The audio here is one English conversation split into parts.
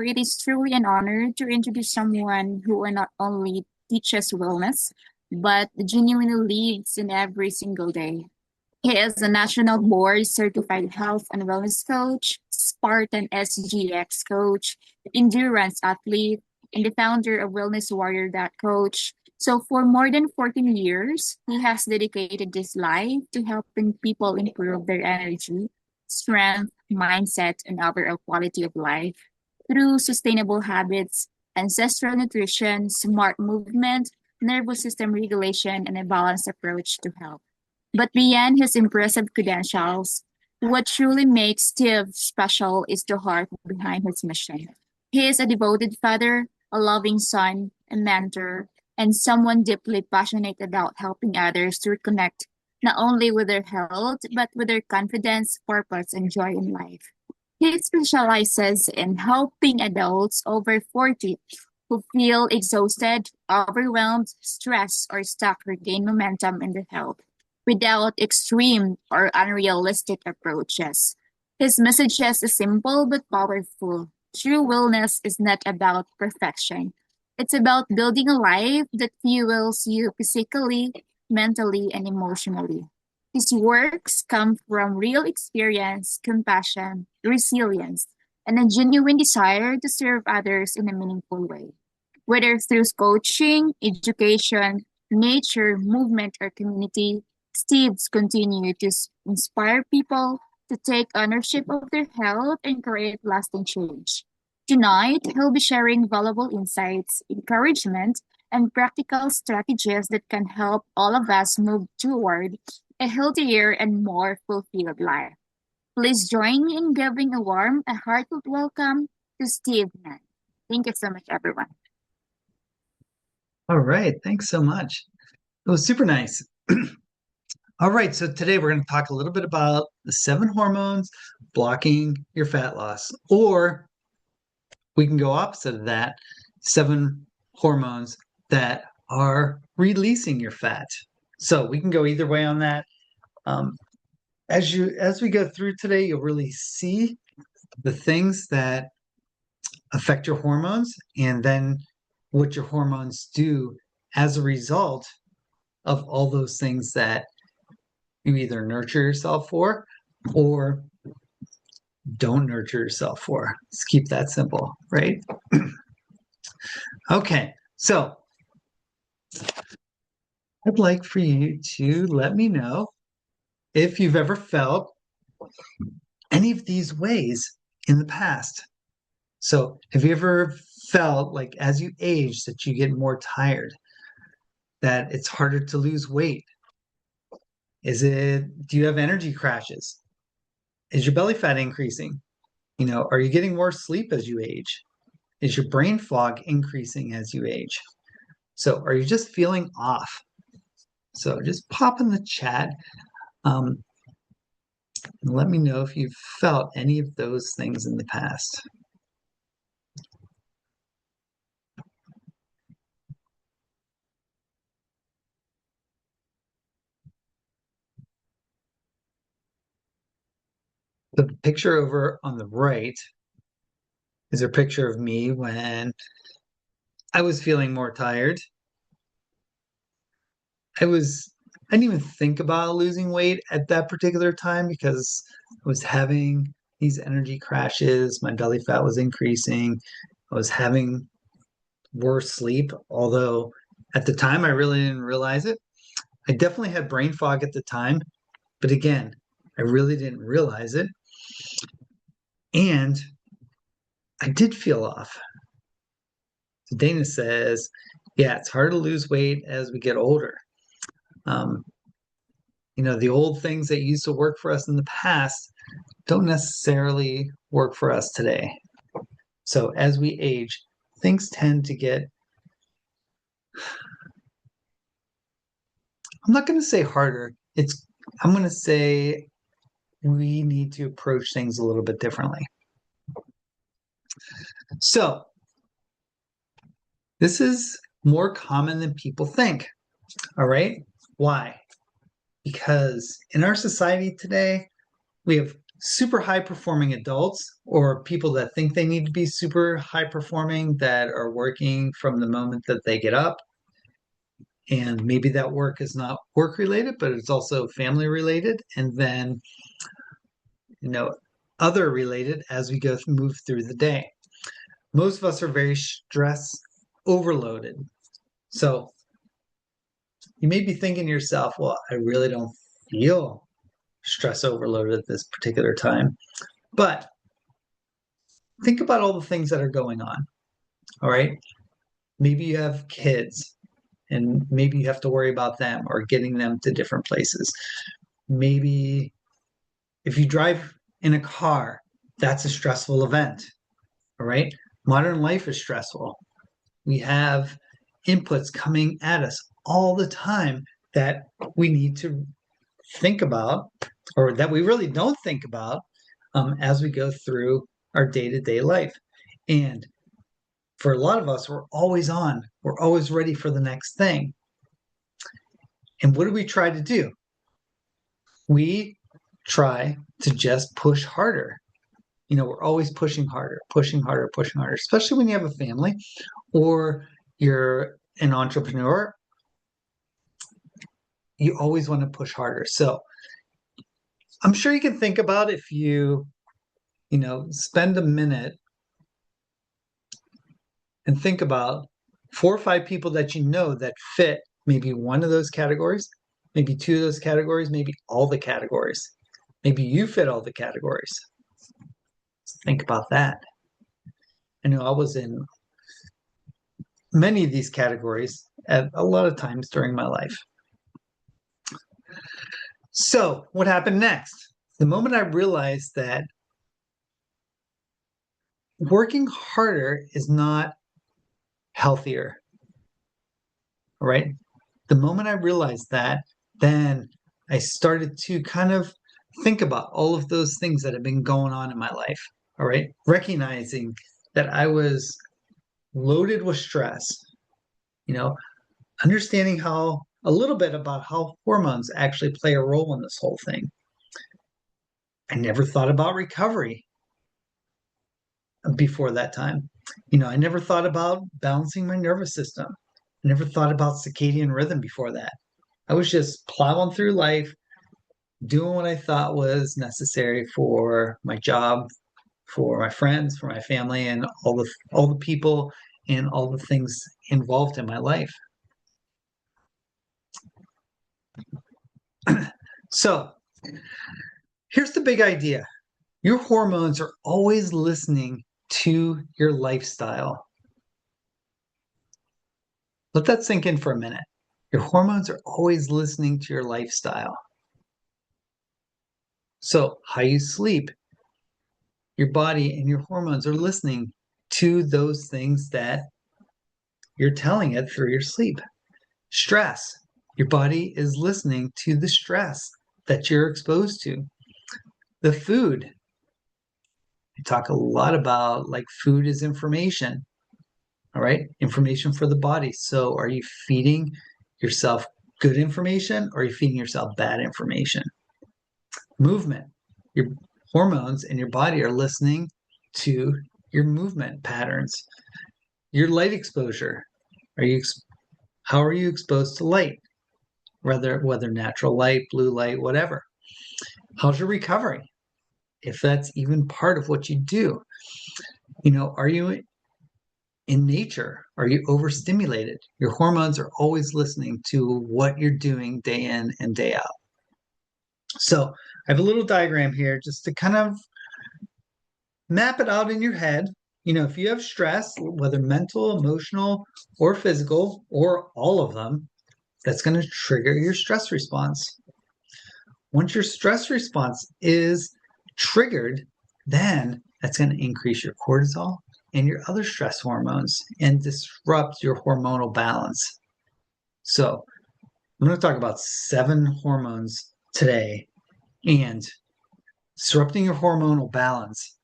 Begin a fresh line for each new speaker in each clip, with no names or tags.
It is truly an honor to introduce someone who not only teaches wellness, but genuinely lives in every single day. He is a national board certified health and wellness coach, Spartan SGX coach, endurance athlete, and the founder of Wellness Warrior Coach. So, for more than 14 years, he has dedicated his life to helping people improve their energy, strength, mindset, and overall quality of life through sustainable habits, ancestral nutrition, smart movement, nervous system regulation, and a balanced approach to health. But beyond his impressive credentials, what truly makes Steve special is the heart behind his mission. He is a devoted father, a loving son, a mentor, and someone deeply passionate about helping others to reconnect not only with their health, but with their confidence, purpose, and joy in life. He specializes in helping adults over 40 who feel exhausted, overwhelmed, stressed, or stuck regain momentum in their health without extreme or unrealistic approaches. His messages is simple but powerful. True wellness is not about perfection. It's about building a life that fuels you physically, mentally, and emotionally. His works come from real experience, compassion, resilience, and a genuine desire to serve others in a meaningful way. Whether through coaching, education, nature, movement, or community, Steve's continue to inspire people to take ownership of their health and create lasting change. Tonight, he'll be sharing valuable insights, encouragement, and practical strategies that can help all of us move toward a healthier and more fulfilled life. Please join me in giving a warm and heartfelt welcome to Steve Mann. Thank you so much, everyone.
All right. Thanks so much. It was super nice. All right. So today we're going to talk a little bit about the 7 hormones blocking your fat loss, or we can go opposite of that, 7 hormones that are releasing your fat. So we can go either way on that. As we go through today, you'll really see the things that affect your hormones and then what your hormones do as a result of all those things that you either nurture yourself for or don't nurture yourself for. Let's keep that simple, right? Okay, so I'd like for you to let me know if you've ever felt any of these ways in the past. So, have you ever felt like as you age that you get more tired, that it's harder to lose weight? Do you have energy crashes? Is your belly fat increasing? Are you getting more sleep as you age? Is your brain fog increasing as you age? So, are you just feeling off? So, just pop in the chat and let me know if you've felt any of those things in the past. The picture over on the right is a picture of me when I was feeling more tired. I didn't even think about losing weight at that particular time because I was having these energy crashes. My belly fat was increasing. I was having worse sleep, although at the time I really didn't realize it. I definitely had brain fog at the time, but again, I really didn't realize it. And I did feel off. So Dana says, yeah, it's hard to lose weight as we get older. The old things that used to work for us in the past don't necessarily work for us today. So as we age, things tend to get, I'm not going to say harder. I'm going to say we need to approach things a little bit differently. So this is more common than people think. All right. Why? Because in our society today, we have super high performing adults or people that think they need to be super high performing that are working from the moment that they get up. And maybe that work is not work related, but it's also family related. And then, you know, other related as we move through the day. Most of us are very stress overloaded. So you may be thinking to yourself, well, I really don't feel stress overloaded at this particular time. But think about all the things that are going on. All right. Maybe you have kids and maybe you have to worry about them or getting them to different places. Maybe if you drive in a car, that's a stressful event. All right. Modern life is stressful. We have inputs coming at us all the time that we need to think about, or that we really don't think about as we go through our day-to-day life. And for a lot of us, we're always on. We're always ready for the next thing. And what do we try to do? We try to just push harder. You know, we're always pushing harder, pushing harder, pushing harder, especially when you have a family or you're an entrepreneur. You always want to push harder. So I'm sure you can think about if spend a minute and think about 4 or 5 people that you know that fit maybe one of those categories, maybe two of those categories, maybe all the categories. Maybe you fit all the categories. Think about that. I know I was in many of these categories at a lot of times during my life. So what happened next? The moment I realized that working harder is not healthier, right? The moment I realized that, then I started to kind of think about all of those things that have been going on in my life, all right? Recognizing that I was loaded with stress, you know, understanding a little bit about how hormones actually play a role in this whole thing. I never thought about recovery before that time. I never thought about balancing my nervous system. I never thought about circadian rhythm before that. I was just plowing through life, doing what I thought was necessary for my job, for my friends, for my family, and all the people and all the things involved in my life. So here's the big idea. Your hormones are always listening to your lifestyle. Let that sink in for a minute. Your hormones are always listening to your lifestyle. So how you sleep, your body and your hormones are listening to those things that you're telling it through your sleep. Stress, your body is listening to the stress that you're exposed to. The food, I talk a lot about like food is information, all right? Information for the body. So are you feeding yourself good information or are you feeding yourself bad information? Movement, your hormones in your body are listening to your movement patterns. Your light exposure, how are you exposed to light? Whether natural light, blue light, whatever. How's your recovery? If that's even part of what you do. Are you in nature? Are you overstimulated? Your hormones are always listening to what you're doing day in and day out. So I have a little diagram here just to kind of map it out in your head. If you have stress, whether mental, emotional, or physical, or all of them, that's going to trigger your stress response. Once your stress response is triggered, then that's going to increase your cortisol and your other stress hormones and disrupt your hormonal balance. So I'm going to talk about 7 hormones today, and disrupting your hormonal balance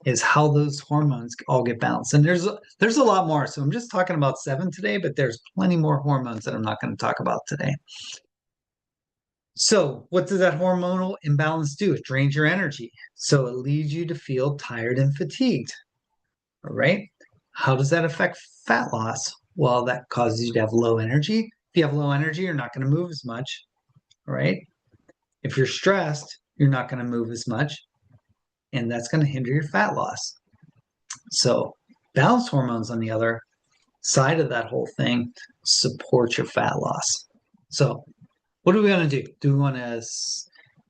is how those hormones all get balanced. And there's a lot more. So I'm just talking about 7 today, but there's plenty more hormones that I'm not going to talk about today. So, what does that hormonal imbalance do? It drains your energy. So, it leads you to feel tired and fatigued. All right. How does that affect fat loss? Well, that causes you to have low energy. If you have low energy, you're not going to move as much. All right. If you're stressed, you're not going to move as much. And that's going to hinder your fat loss. So, balanced hormones, on the other side of that whole thing, support your fat loss. So, what do we want to do? Do we want to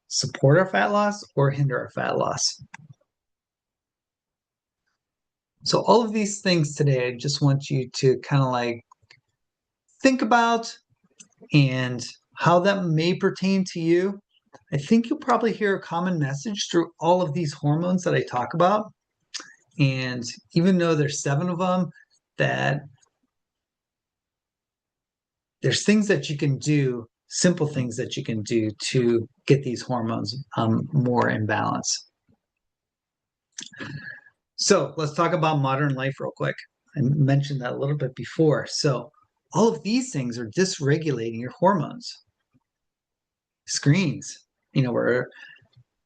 support our fat loss or hinder our fat loss? So, all of these things today, I just want you to kind of like think about and how that may pertain to you. I think you'll probably hear a common message through all of these hormones that I talk about. And even though there's 7 of them, that there's things that you can do, simple things that you can do to get these hormones more in balance. So let's talk about modern life real quick. I mentioned that a little bit before. So all of these things are dysregulating your hormones. Screens, where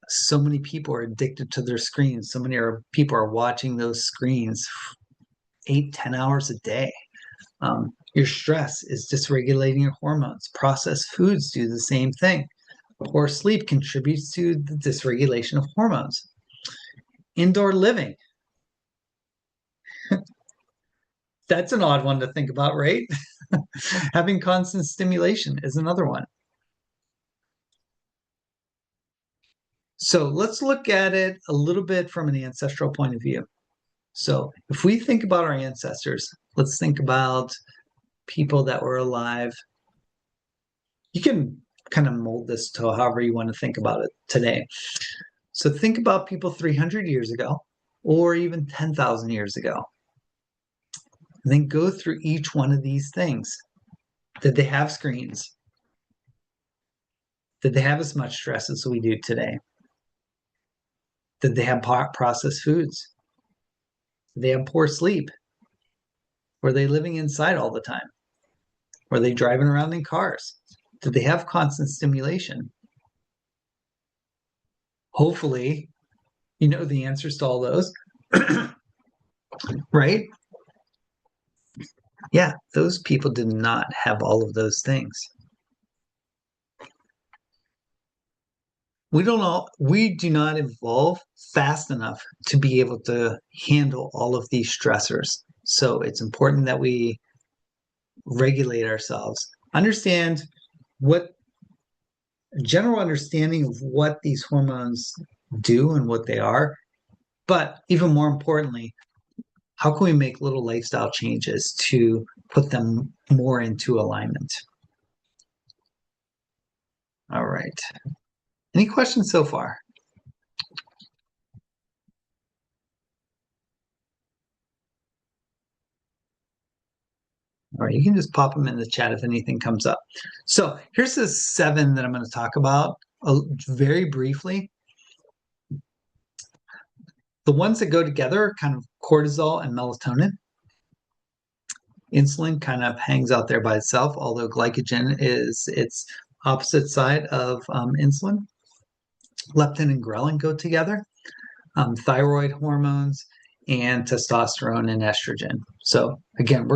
so many people are addicted to their screens. So many people are watching those screens 8-10 hours a day. Your stress is dysregulating your hormones. Processed foods do the same thing. Poor sleep contributes to the dysregulation of hormones. Indoor living. That's an odd one to think about, right? Having constant stimulation is another one. So let's look at it a little bit from an ancestral point of view. So if we think about our ancestors, let's think about people that were alive. You can kind of mold this to however you want to think about it today. So think about people 300 years ago or even 10,000 years ago. And then go through each one of these things. Did they have screens? Did they have as much stress as we do today? Did they have processed foods? Did they have poor sleep? Were they living inside all the time? Were they driving around in cars? Did they have constant stimulation? Hopefully, you know the answers to all those, right? Yeah, those people did not have all of those things. We do not evolve fast enough to be able to handle all of these stressors. So it's important that we regulate ourselves, understand what general understanding of what these hormones do and what they are, but even more importantly, how can we make little lifestyle changes to put them more into alignment? All right. Any questions so far? All right, you can just pop them in the chat if anything comes up. So here's the 7 that I'm going to talk about very briefly. The ones that go together are kind of cortisol and melatonin. Insulin kind of hangs out there by itself, although glycogen is its opposite side of insulin. Leptin and ghrelin go together. Thyroid hormones and testosterone and estrogen. So again,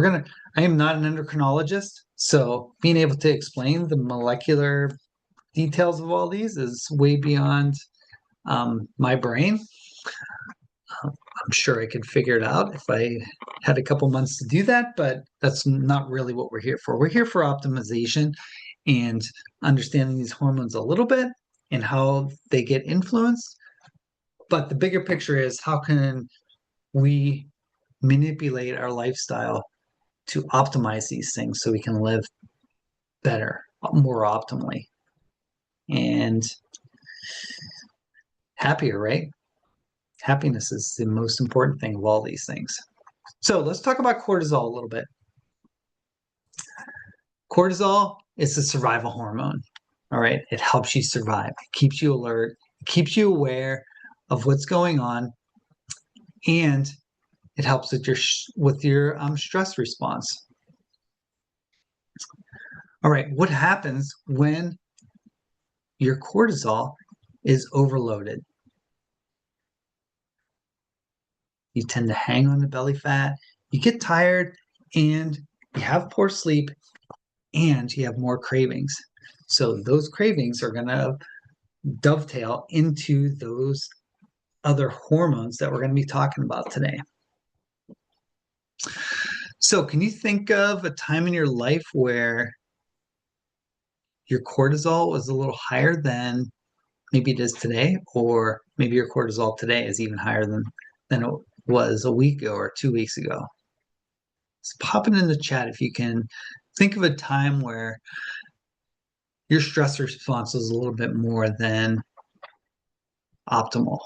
I am not an endocrinologist, so being able to explain the molecular details of all these is way beyond my brain. I'm sure I could figure it out if I had a couple months to do that, but that's not really what we're here for. We're here for optimization and understanding these hormones a little bit and how they get influenced. But the bigger picture is how can we manipulate our lifestyle to optimize these things so we can live better, more optimally, and happier, right? Happiness is the most important thing of all these things. So let's talk about cortisol a little bit. Cortisol is a survival hormone. All right. It helps you survive. It keeps you alert. It keeps you aware of what's going on. And it helps with your stress response. All right. What happens when your cortisol is overloaded. You tend to hang on to belly fat, you get tired, and you have poor sleep, and you have more cravings. So those cravings are going to dovetail into those other hormones that we're going to be talking about today. So can you think of a time in your life where your cortisol was a little higher than maybe it is today, or maybe your cortisol today is even higher than it was a week ago or 2 weeks ago? Just pop it in the chat if you can think of a time where your stress response was a little bit more than optimal.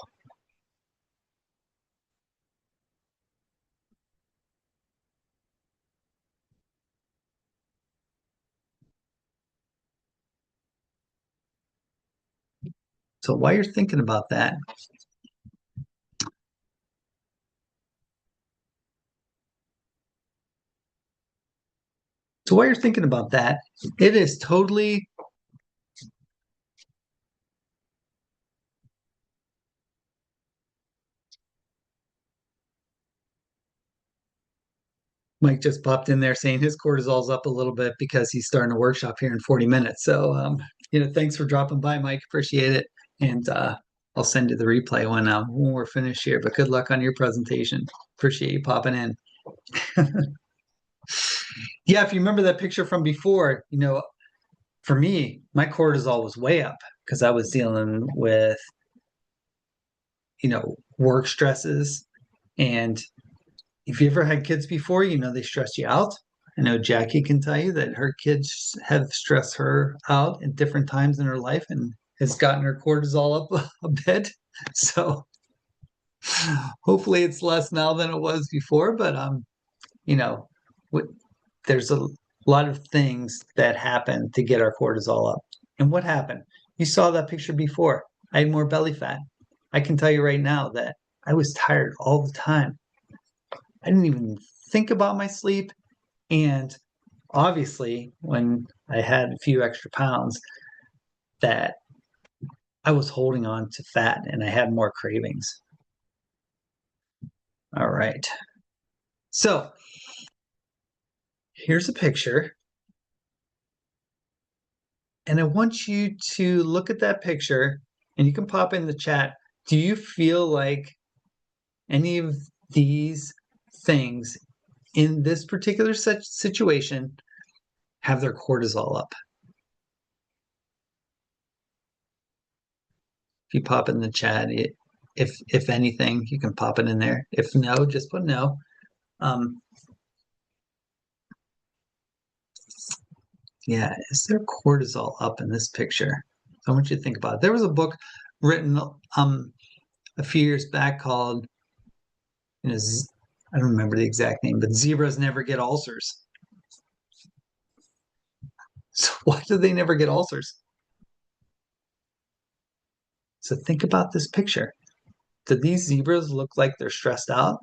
So while you're thinking about that, it is totally Mike just popped in there saying his cortisol's up a little bit because he's starting a workshop here in 40 minutes. So, thanks for dropping by, Mike. Appreciate it. And I'll send you the replay when we're finished here. But good luck on your presentation. Appreciate you popping in. Yeah, if you remember that picture from before, for me, my cortisol was way up because I was dealing with, work stresses. And if you ever had kids before, they stress you out. I know Jackie can tell you that her kids have stressed her out at different times in her life and has gotten her cortisol up a bit. So hopefully it's less now than it was before. But there's a lot of things that happen to get our cortisol up. And what happened? You saw that picture before. I had more belly fat. I can tell you right now that I was tired all the time. I didn't even think about my sleep. And obviously, when I had a few extra pounds, that I was holding on to fat and I had more cravings. All right. So here's a picture. And I want you to look at that picture and you can pop in the chat. Do you feel like any of these things in this particular situation have their cortisol up? If you pop in the chat, if anything, you can pop it in there. If no, just put no. Yeah, is there cortisol up in this picture? So I want you to think about it. There was a book written a few years back called, I don't remember the exact name, but Zebras Never Get Ulcers. So why do they never get ulcers? So think about this picture. Do these zebras look like they're stressed out?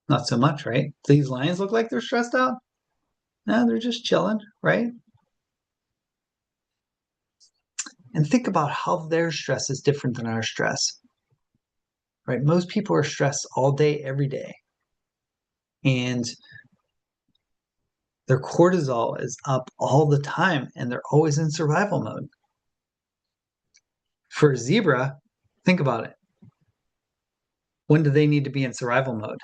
Not so much, right? Do these lions look like they're stressed out? No, they're just chilling, right? And think about how their stress is different than our stress, right? Most people are stressed all day, every day. And their cortisol is up all the time and they're always in survival mode. For a zebra, think about it. When do they need to be in survival mode?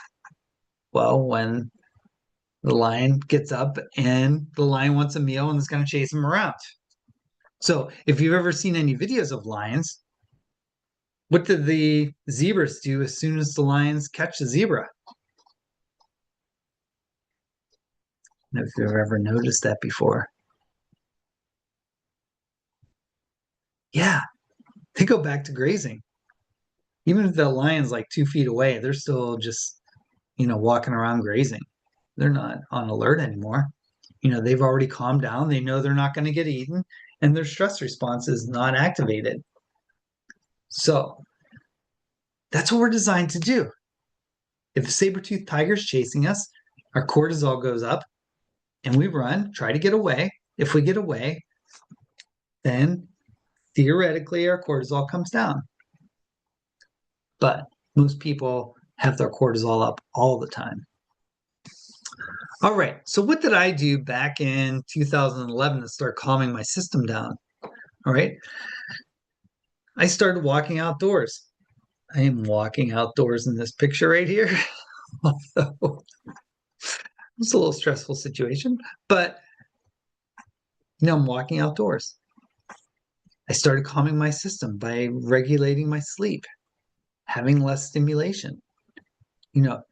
Well, when the lion gets up and the lion wants a meal and is going to chase him around. So if you've ever seen any videos of lions, what do the zebras do as soon as the lions catch the zebra? If you've ever noticed that before. Yeah, they go back to grazing. Even if the lion's like 2 feet away, they're still just, walking around grazing. They're not on alert anymore. They've already calmed down. They know they're not going to get eaten and their stress response is not activated. So that's what we're designed to do. If a saber-toothed tiger is chasing us, our cortisol goes up and we run, try to get away. if we get away, then theoretically our cortisol comes down. But most people have their cortisol up all the time. All right, so what did I do back in 2011 to start calming my system down? All right, I started walking outdoors. I am walking outdoors in this picture right here. Although it's a little stressful situation, but I'm walking outdoors. I started calming my system by regulating my sleep, having less stimulation,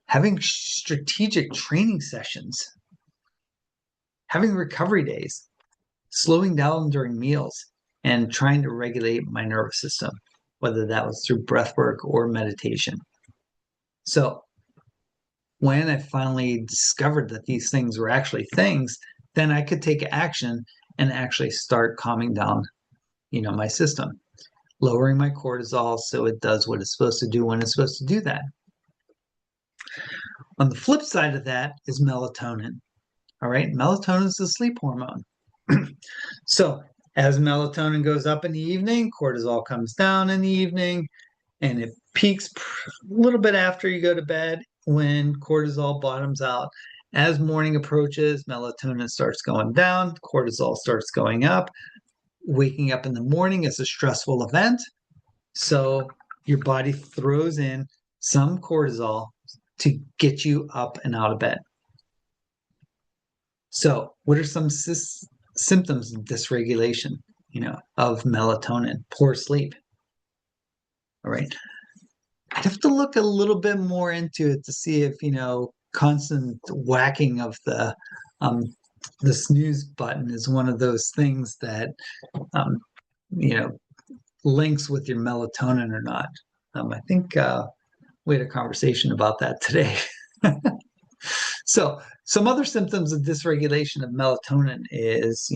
having strategic training sessions, having recovery days, slowing down during meals, and trying to regulate my nervous system, whether that was through breath work or meditation. So when I finally discovered that these things were actually things, then I could take action and actually start calming down, my system, lowering my cortisol so it does what it's supposed to do when it's supposed to do that. On the flip side of that is melatonin. All right, melatonin is the sleep hormone. So as melatonin goes up in the evening, cortisol comes down in the evening, and it peaks a little bit after you go to bed when cortisol bottoms out. As morning approaches, melatonin starts going down, cortisol starts going up. Waking up in the morning is a stressful event, so your body throws in some cortisol to get you up and out of bed. So what are some symptoms of dysregulation, of melatonin? Poor sleep. All right. I'd have to look a little bit more into it to see if, constant whacking of the snooze button is one of those things that, links with your melatonin or not. I think we had a conversation about that today. So some other symptoms of dysregulation of melatonin is,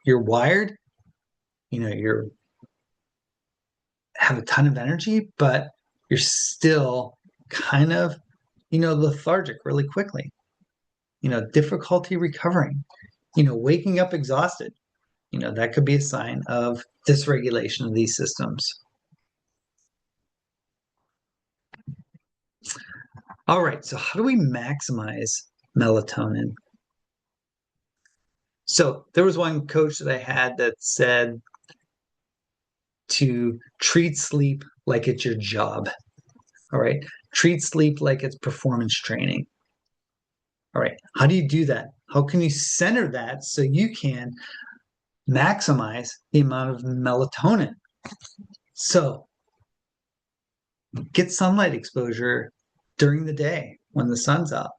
you're wired, you have a ton of energy, but you're still kind of, lethargic really quickly, difficulty recovering, waking up exhausted, that could be a sign of dysregulation of these systems. All right, so how do we maximize melatonin? So there was one coach that I had that said to treat sleep like it's your job. All right, treat sleep like it's performance training. All right, how do you do that? How can you center that so you can maximize the amount of melatonin? So get sunlight exposure during the day when the sun's out.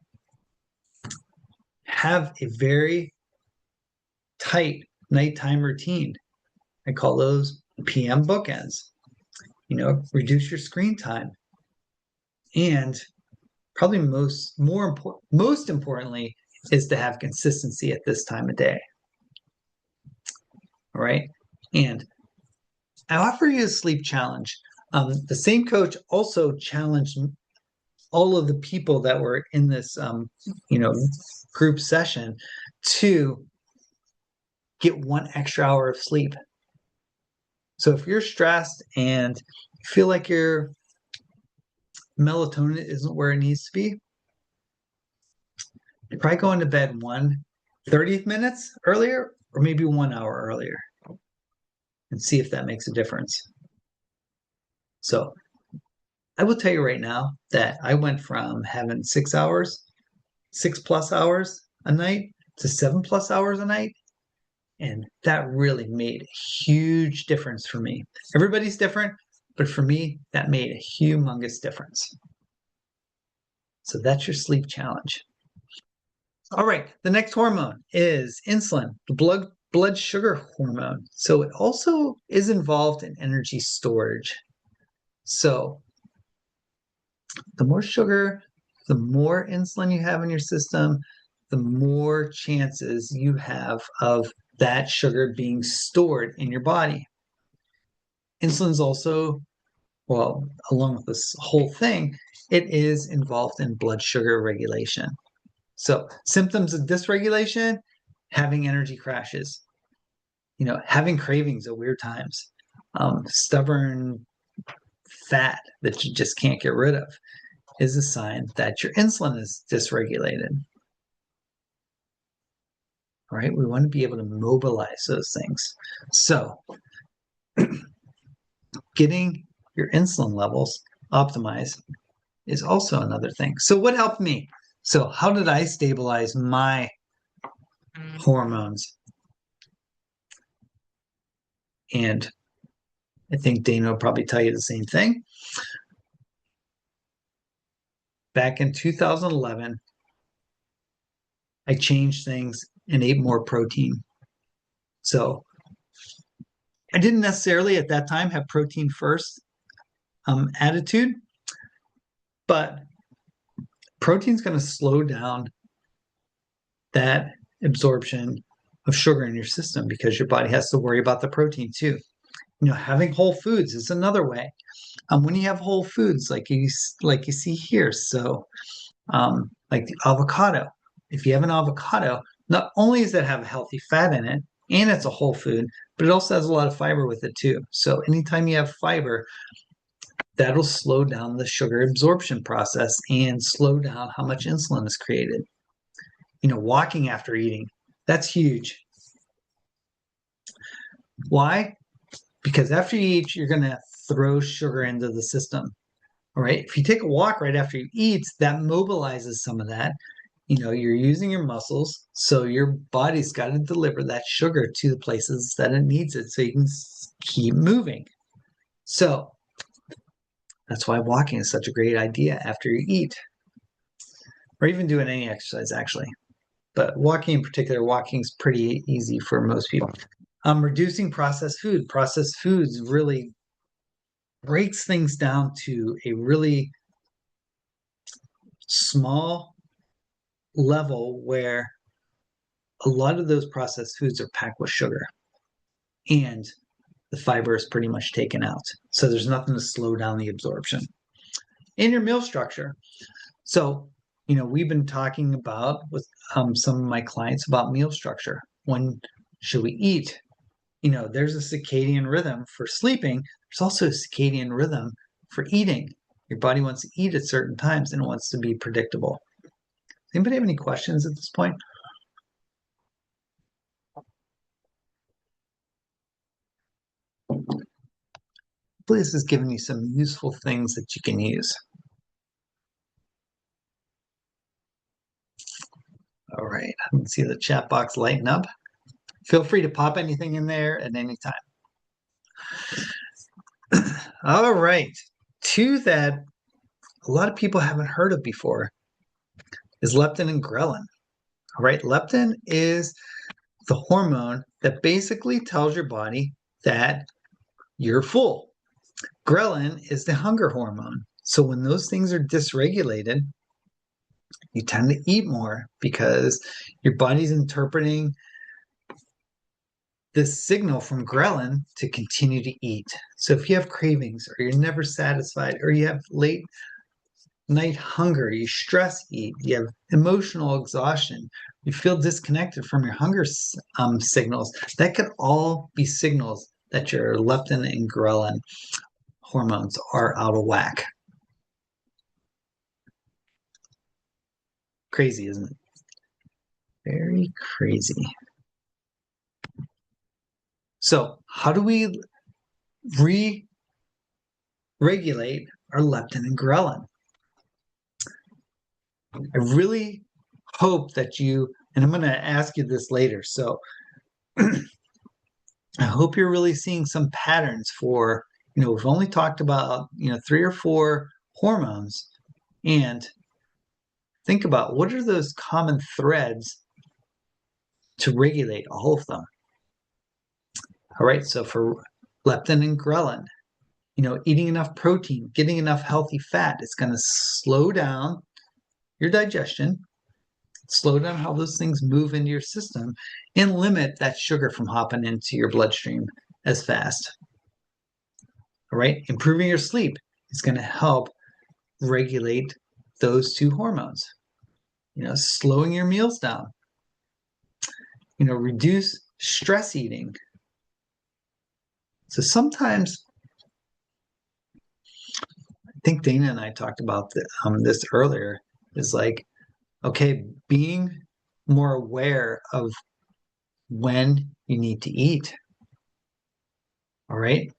Have a very tight nighttime routine. I call those PM bookends. Reduce your screen time. And probably most importantly is to have consistency at this time of day. All right. And I offer you a sleep challenge. The same coach also challenged all of the people that were in this, group session to get 1 extra hour of sleep. So if you're stressed and you feel like your melatonin isn't where it needs to be, you're probably going to bed 30 minutes earlier or maybe 1 hour earlier and see if that makes a difference. So I will tell you right now that I went from having 6 plus hours a night to 7+ hours a night. And that really made a huge difference for me. Everybody's different, but for me, that made a humongous difference. So that's your sleep challenge. All right, the next hormone is insulin, the blood sugar hormone. So it also is involved in energy storage. So the more sugar, the more insulin you have in your system, the more chances you have of that sugar being stored in your body. Insulin's also, along with this whole thing, it is involved in blood sugar regulation. So symptoms of dysregulation, having energy crashes, having cravings at weird times, stubborn fat that you just can't get rid of is a sign that your insulin is dysregulated. All right, we want to be able to mobilize those things. So, getting your insulin levels optimized is also another thing. So, what helped me? So, how did I stabilize my hormones? And I think Dana will probably tell you the same thing. Back in 2011, I changed things and ate more protein. So I didn't necessarily at that time have protein first attitude, but protein's going to slow down that absorption of sugar in your system because your body has to worry about the protein too. Having whole foods is another way. When you have whole foods like you see here, so like the avocado. If you have an avocado, not only does it have healthy fat in it, and it's a whole food, but it also has a lot of fiber with it too. So anytime you have fiber, that'll slow down the sugar absorption process and slow down how much insulin is created. Walking after eating, that's huge. Why? Because after you eat, you're going to throw sugar into the system. All right. If you take a walk right after you eat, that mobilizes some of that. You're using your muscles, so your body's got to deliver that sugar to the places that it needs it so you can keep moving. So that's why walking is such a great idea after you eat, or even doing any exercise, actually. But walking in particular, walking is pretty easy for most people. Reducing processed food. Processed foods really breaks things down to a really small level where a lot of those processed foods are packed with sugar and the fiber is pretty much taken out. So there's nothing to slow down the absorption. In your meal structure. So, we've been talking about with some of my clients about meal structure. When should we eat? There's a circadian rhythm for sleeping. There's also a circadian rhythm for eating. Your body wants to eat at certain times and it wants to be predictable. Anybody have any questions at this point? Hopefully this has given you some useful things that you can use. All right, I can see the chat box lighten up. Feel free to pop anything in there at any time. All right, two that a lot of people haven't heard of before is leptin and ghrelin. All right, leptin is the hormone that basically tells your body that you're full. Ghrelin is the hunger hormone. So when those things are dysregulated, you tend to eat more because your body's interpreting this signal from ghrelin to continue to eat. So if you have cravings or you're never satisfied or you have late night hunger, you stress eat, you have emotional exhaustion, you feel disconnected from your hunger signals, that could all be signals that your leptin and ghrelin hormones are out of whack. Crazy, isn't it? Very crazy. So how do we re-regulate our leptin and ghrelin? I really hope that you, and I'm going to ask you this later, so I hope you're really seeing some patterns for, we've only talked about, 3 or 4 hormones, and think about what are those common threads to regulate all of them. All right, so for leptin and ghrelin, eating enough protein, getting enough healthy fat, it's going to slow down your digestion, slow down how those things move into your system, and limit that sugar from hopping into your bloodstream as fast. All right, improving your sleep is going to help regulate those 2 hormones. Slowing your meals down. Reduce stress eating. So sometimes, I think Dana and I talked about this earlier, is like, okay, being more aware of when you need to eat. All right.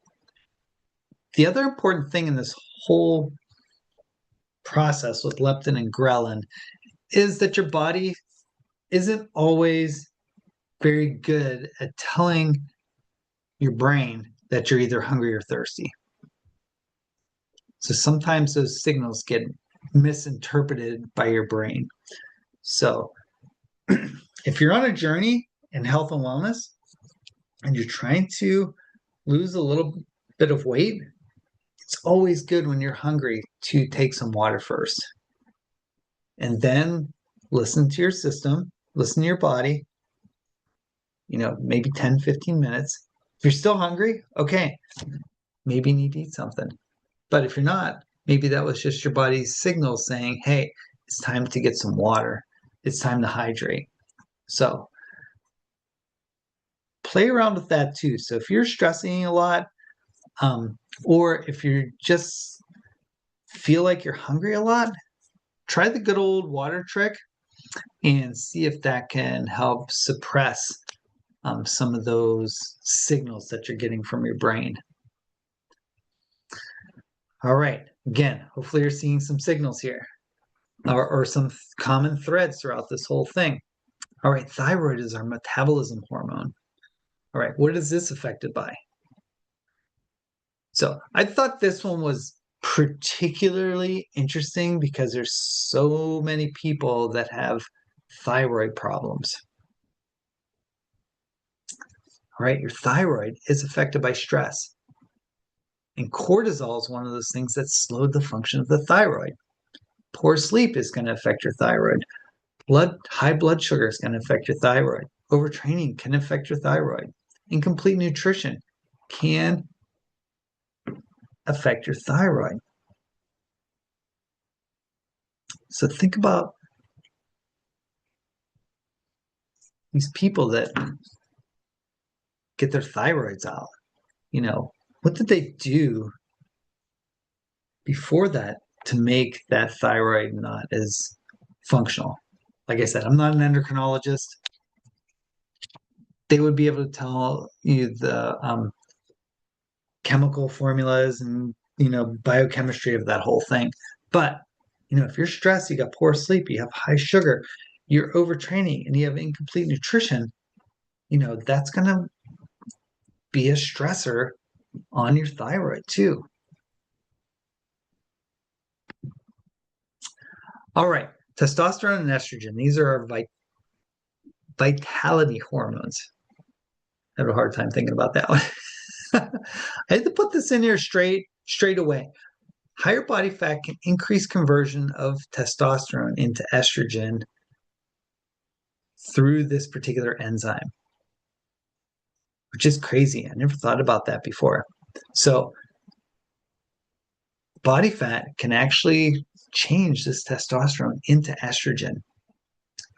The other important thing in this whole process with leptin and ghrelin is that your body isn't always very good at telling your brain that you're either hungry or thirsty. So sometimes those signals get misinterpreted by your brain. So if you're on a journey in health and wellness and you're trying to lose a little bit of weight, it's always good when you're hungry to take some water first. And then listen to your system, listen to your body, maybe 10, 15 minutes. If you're still hungry, okay, maybe you need to eat something. But if you're not, maybe that was just your body's signal saying, hey, it's time to get some water. It's time to hydrate. So play around with that too. So if you're stressing a lot, or if you just feel like you're hungry a lot, try the good old water trick and see if that can help suppress some of those signals that you're getting from your brain. All right. Again, hopefully you're seeing some signals here or some common threads throughout this whole thing. All right. Thyroid is our metabolism hormone. All right. What is this affected by? So I thought this one was particularly interesting because there's so many people that have thyroid problems. All right. Your thyroid is affected by stress. And cortisol is one of those things that slowed the function of the thyroid. Poor sleep is going to affect your thyroid. High blood sugar is going to affect your thyroid. Overtraining can affect your thyroid. Incomplete nutrition can affect your thyroid. So think about these people that get their thyroids out. What did they do before that to make that thyroid not as functional? Like I said, I'm not an endocrinologist. They would be able to tell you the chemical formulas and biochemistry of that whole thing. But if you're stressed, you got poor sleep, you have high sugar, you're overtraining, and you have incomplete nutrition, that's going to be a stressor on your thyroid too. All right, testosterone and estrogen, these are our vitality hormones. I have a hard time thinking about that one. I had to put this in here straight away. Higher body fat can increase conversion of testosterone into estrogen through this particular enzyme, which is crazy. I never thought about that before. So body fat can actually change this testosterone into estrogen.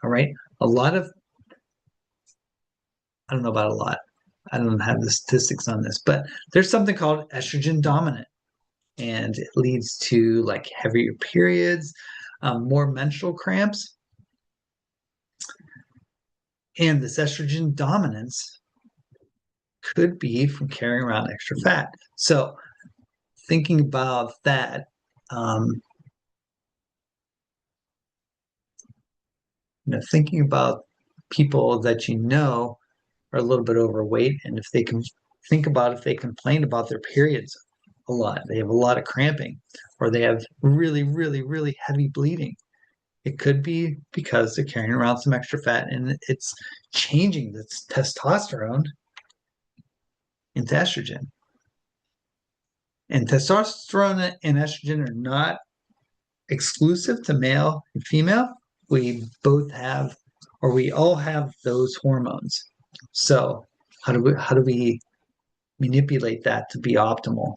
All right. I don't know about a lot. I don't have the statistics on this, but there's something called estrogen dominant, and it leads to like heavier periods, more menstrual cramps. And this estrogen dominance could be from carrying around extra fat. So thinking about that, thinking about people that are a little bit overweight, and if they can think about if they complain about their periods a lot, they have a lot of cramping, or they have really, really, really heavy bleeding. It could be because they're carrying around some extra fat and it's changing the testosterone into estrogen. And testosterone and estrogen are not exclusive to male and female. We both have, or we all have those hormones. So how do we manipulate that to be optimal?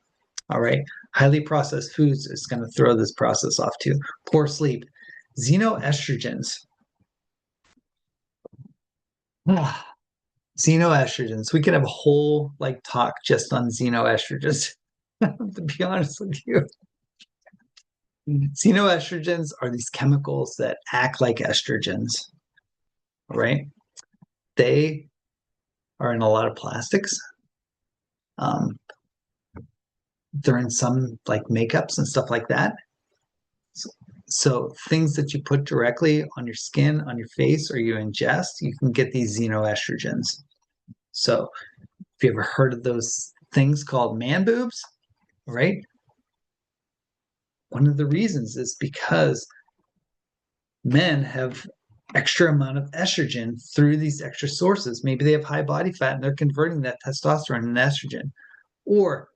All right. Highly processed foods is going to throw this process off too. Poor sleep. Xenoestrogens. Xenoestrogens. We could have a whole like talk just on xenoestrogens, to be honest with you. Xenoestrogens are these chemicals that act like estrogens, right? They are in a lot of plastics. Um, they're in some like makeups and stuff like that. So, so things that you put directly on your skin, on your face, or you ingest, you can get these xenoestrogens. So if you ever heard of those things called man boobs, right? One of the reasons is because men have extra amount of estrogen through these extra sources. Maybe they have high body fat and they're converting that testosterone into estrogen. Or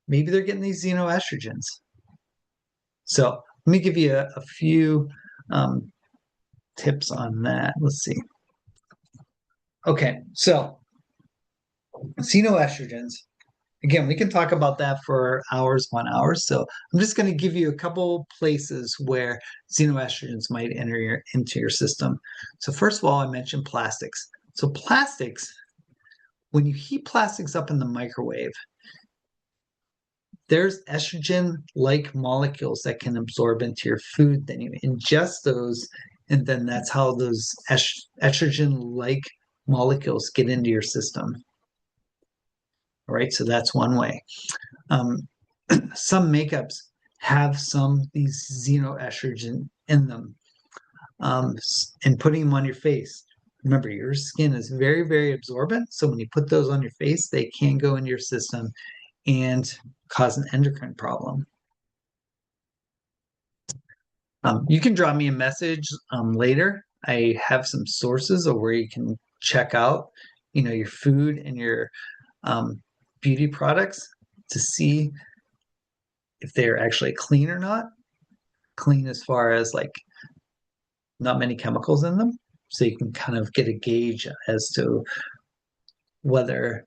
maybe they're getting these xenoestrogens. So let me give you a few tips on that. Let's see. Okay, so xenoestrogens. Again, we can talk about that for hours upon hours. So I'm just going to give you a couple places where xenoestrogens might enter into your system. So first of all, I mentioned plastics. So plastics, when you heat plastics up in the microwave, there's estrogen-like molecules that can absorb into your food. Then you ingest those, and then that's how those estrogen-like molecules get into your system. All right, so that's one way. Some makeups have some these xenoestrogen in them, and putting them on your face. Remember, your skin is very, very absorbent. So when you put those on your face, they can go into your system and cause an endocrine problem. You can drop me a message later. I have some sources of where you can check out, your food and your beauty products to see if they're actually clean or not. Clean as far as like not many chemicals in them. So you can kind of get a gauge as to whether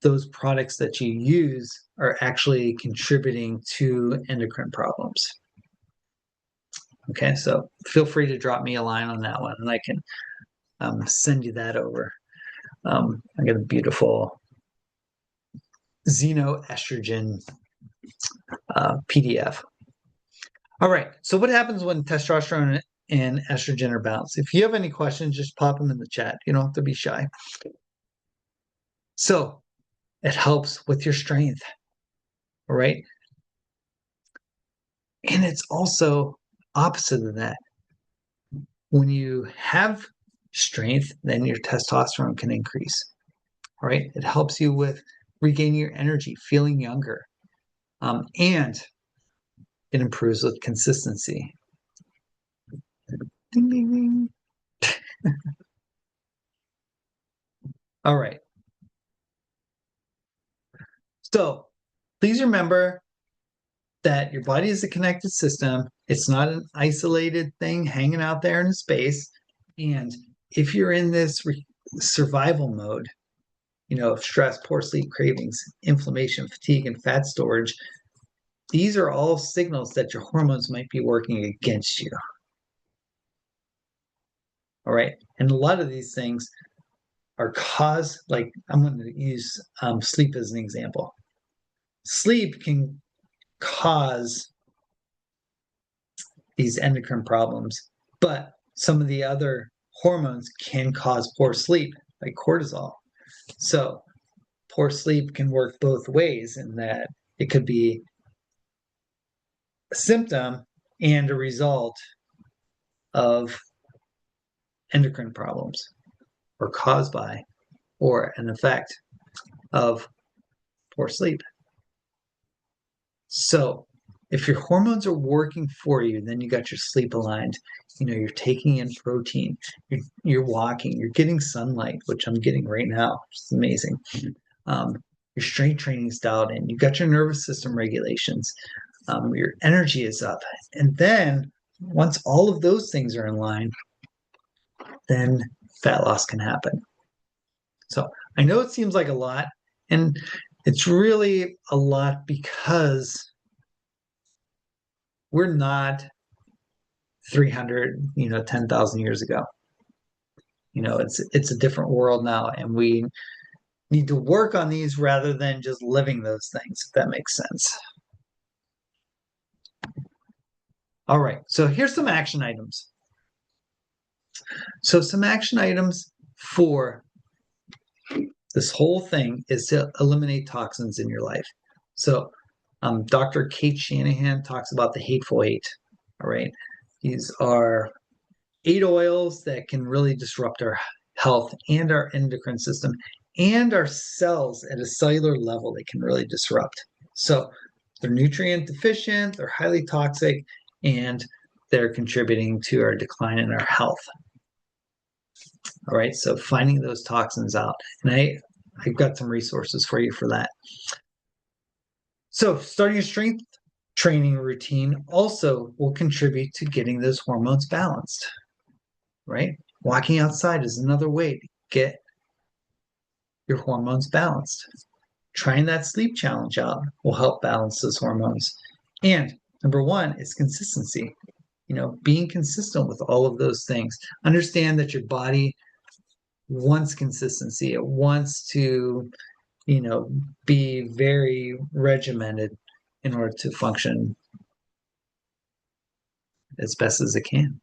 those products that you use are actually contributing to endocrine problems. Okay, so feel free to drop me a line on that one and I can send you that over. I got a beautiful xenoestrogen PDF. All right, so what happens when testosterone and estrogen are balanced? If you have any questions, just pop them in the chat. You don't have to be shy. So it helps with your strength, all right? And it's also opposite of that. When you have strength, then your testosterone can increase, all right? It helps you with regaining your energy, feeling younger, and it improves with consistency. Ding, ding, ding. All right. So please remember that your body is a connected system. It's not an isolated thing hanging out there in space. And if you're in this survival mode, of stress, poor sleep, cravings, inflammation, fatigue, and fat storage, these are all signals that your hormones might be working against you. All right. And a lot of these things are caused, like I'm going to use sleep as an example. Sleep can cause these endocrine problems, but some of the other hormones can cause poor sleep, like cortisol. So poor sleep can work both ways in that it could be a symptom and a result of endocrine problems or caused by or an effect of poor sleep. So if your hormones are working for you, then you got your sleep aligned. You're taking in protein, you're walking, you're getting sunlight, which I'm getting right now, which is amazing. Your strength training is dialed in. You got your nervous system regulations. Your energy is up. And then once all of those things are in line, then fat loss can happen. So I know it seems like a lot, and it's really a lot because we're not 300, 10,000 years ago. it's a different world now, and we need to work on these rather than just living those things, if that makes sense. All right, so here's some action items. So some action items for this whole thing is to eliminate toxins in your life. So Dr. Kate Shanahan talks about the hateful eight. All right, these are 8 oils that can really disrupt our health and our endocrine system and our cells at a cellular level. They can really disrupt. So they're nutrient deficient, they're highly toxic, and they're contributing to our decline in our health. All right, so finding those toxins out. And I've got some resources for you for that. So starting a strength training routine also will contribute to getting those hormones balanced, right? Walking outside is another way to get your hormones balanced. Trying that sleep challenge out will help balance those hormones. And number one is consistency. Being consistent with all of those things. Understand that your body wants consistency. It wants to, be very regimented in order to function as best as it can.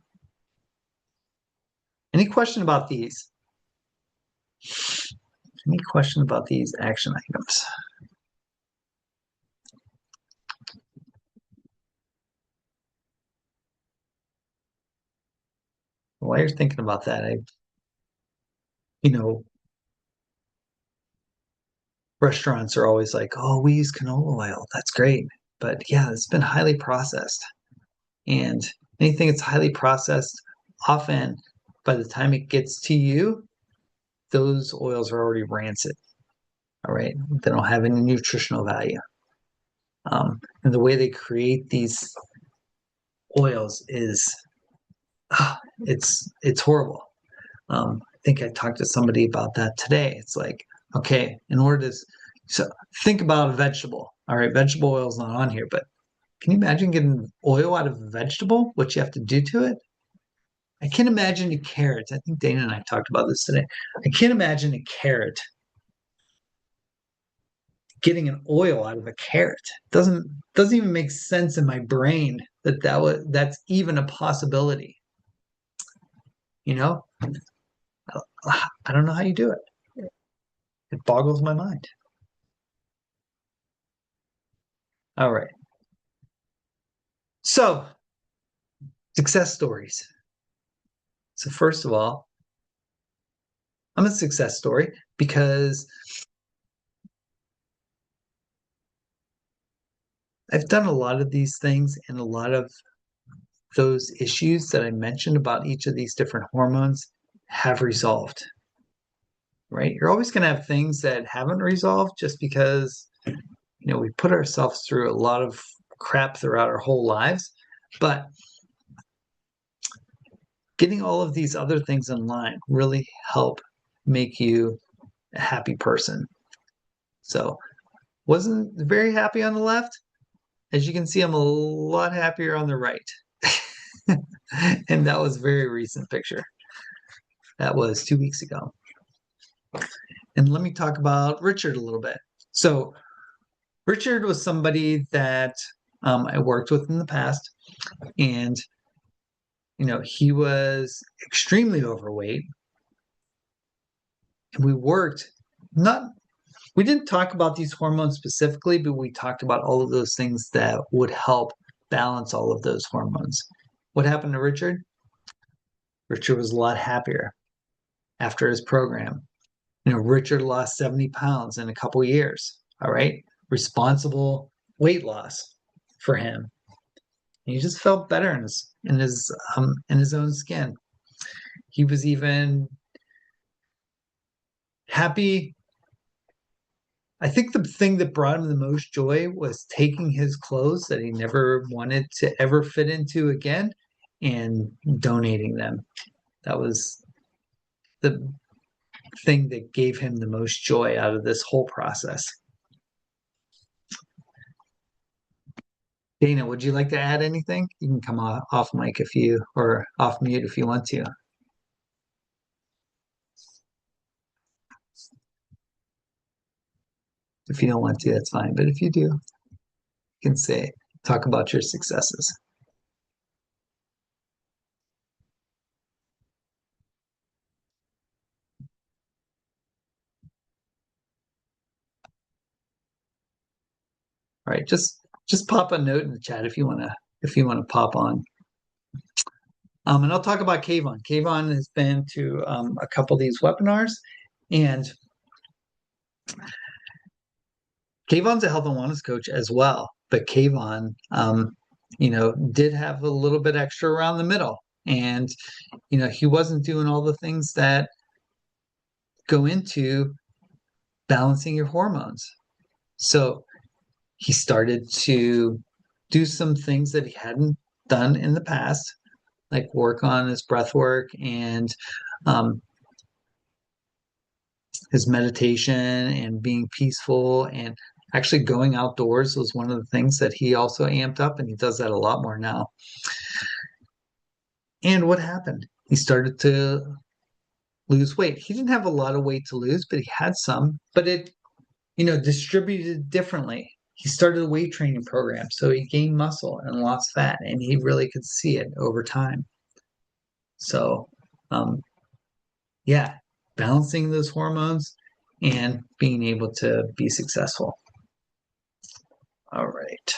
Any question about these? Any question about these action items? While you're thinking about that, restaurants are always like, oh, we use canola oil. That's great. But yeah, it's been highly processed. And anything that's highly processed, often by the time it gets to you, those oils are already rancid. All right. They don't have any nutritional value. And the way they create these oils is, it's horrible. I think I talked to somebody about that today. It's like, okay, in order to, so think about a vegetable. All right, vegetable oil is not on here, but can you imagine getting oil out of a vegetable? What you have to do to it? I can't imagine a carrot. I think Dana and I talked about this today. I can't imagine a carrot getting an oil out of a carrot. Doesn't even make sense in my brain that's even a possibility. I don't know how you do it. It boggles my mind. All right. So, success stories. So first of all, I'm a success story because I've done a lot of these things, and a lot of those issues that I mentioned about each of these different hormones have resolved, right? You're always going to have things that haven't resolved just because, we put ourselves through a lot of crap throughout our whole lives. But getting all of these other things in line really help make you a happy person. So, wasn't very happy on the left. As you can see, I'm a lot happier on the right. And that was a very recent picture. That was 2 weeks ago. And let me talk about Richard a little bit. So Richard was somebody that I worked with in the past, and he was extremely overweight. And we didn't talk about these hormones specifically, but we talked about all of those things that would help balance all of those hormones. What happened to Richard? Richard was a lot happier after his program. Richard lost 70 pounds in a couple years. All right. Responsible weight loss for him. He just felt better in his own skin. He was even happy. I think the thing that brought him the most joy was taking his clothes that he never wanted to ever fit into again and donating them. That was the thing that gave him the most joy out of this whole process. Dana, would you like to add anything? You can come off mic or off mute if you want to. If you don't want to, that's fine. But if you do, you can talk about your successes. All right, just pop a note in the chat if you want to pop on. And I'll talk about Kayvon. Kayvon has been to a couple of these webinars, and Kayvon's a health and wellness coach as well. But Kayvon, did have a little bit extra around the middle, and he wasn't doing all the things that go into balancing your hormones. So he started to do some things that he hadn't done in the past, like work on his breath work and his meditation and being peaceful, and actually going outdoors was one of the things that he also amped up, and he does that a lot more now. And what happened? He started to lose weight. He didn't have a lot of weight to lose, but he had some, but it distributed differently. He started a weight training program, so he gained muscle and lost fat, and he really could see it over time. So, balancing those hormones and being able to be successful. All right.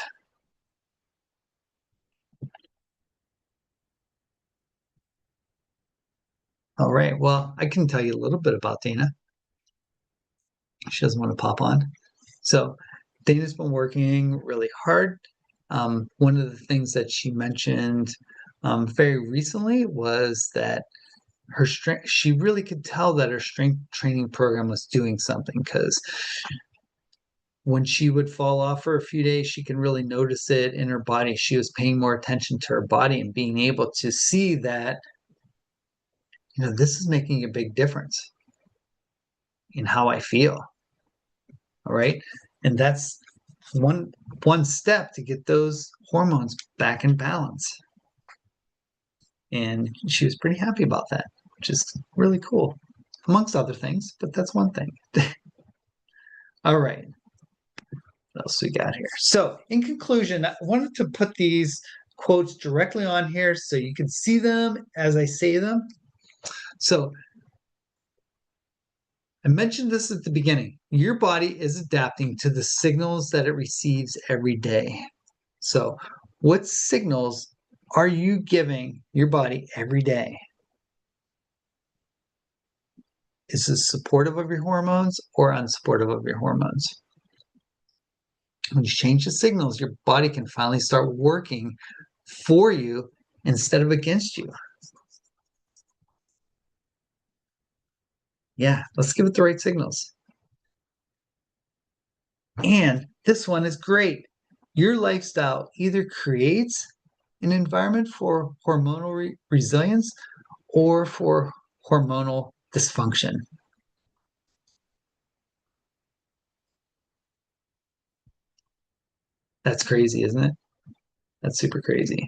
All right. Well, I can tell you a little bit about Dana. She doesn't want to pop on. So Dana's been working really hard. One of the things that she mentioned very recently was that her strength, she really could tell that her strength training program was doing something, because when she would fall off for a few days, she can really notice it in her body. She was paying more attention to her body and being able to see that, this is making a big difference in how I feel. All right. And that's one step to get those hormones back in balance. And she was pretty happy about that, which is really cool, amongst other things, but that's one thing. All right. What else we got here? So in conclusion, I wanted to put these quotes directly on here so you can see them as I say them. So I mentioned this at the beginning. Your body is adapting to the signals that it receives every day. So what signals are you giving your body every day? Is it supportive of your hormones or unsupportive of your hormones? When you change the signals, your body can finally start working for you instead of against you. Yeah, let's give it the right signals. And this one is great. Your lifestyle either creates an environment for hormonal resilience or for hormonal dysfunction. That's crazy, isn't it? That's super crazy.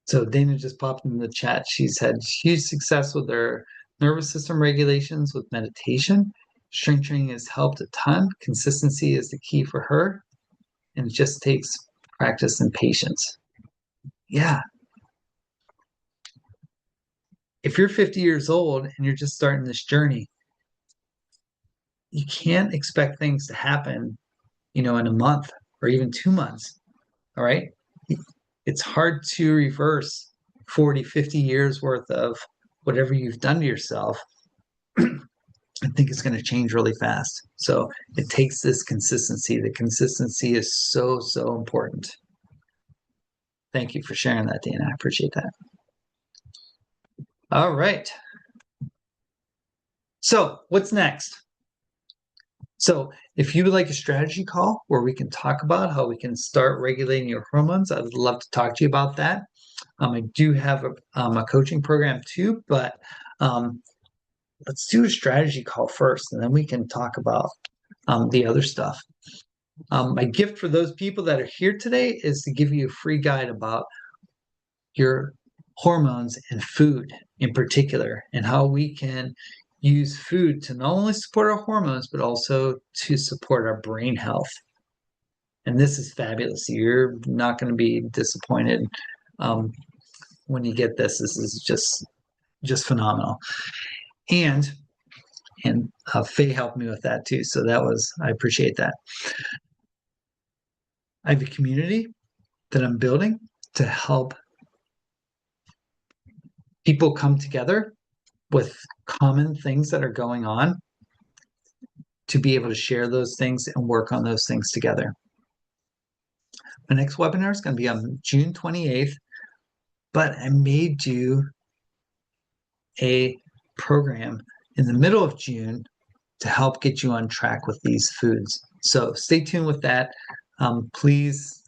So Dana just popped in the chat. She's had huge success with her nervous system regulations with meditation. Strength training has helped a ton. Consistency is the key for her, and it just takes practice and patience. Yeah. If you're 50 years old and you're just starting this journey, you can't expect things to happen, in a month or even 2 months. All right. It's hard to reverse 40, 50 years worth of whatever you've done to yourself. I think it's going to change really fast. So it takes this consistency. The consistency is so, so important. Thank you for sharing that, Dana. I appreciate that. All right. So what's next? So if you would like a strategy call where we can talk about how we can start regulating your hormones, I'd love to talk to you about that. I do have a coaching program too, but let's do a strategy call first, and then we can talk about the other stuff. My gift for those people that are here today is to give you a free guide about your hormones and food in particular, and how we can use food to not only support our hormones, but also to support our brain health. And this is fabulous. You're not going to be disappointed when you get this. This is just phenomenal. And Faye helped me with that too. So I appreciate that. I have a community that I'm building to help people come together with common things that are going on to be able to share those things and work on those things together. My next webinar is going to be on June 28th, but I may do a program in the middle of June to help get you on track with these foods. So stay tuned with that. Please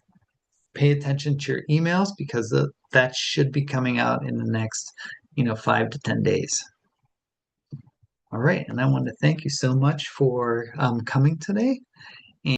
pay attention to your emails because that should be coming out in the next 5 to 10 days. All right, and I want to thank you so much for coming today.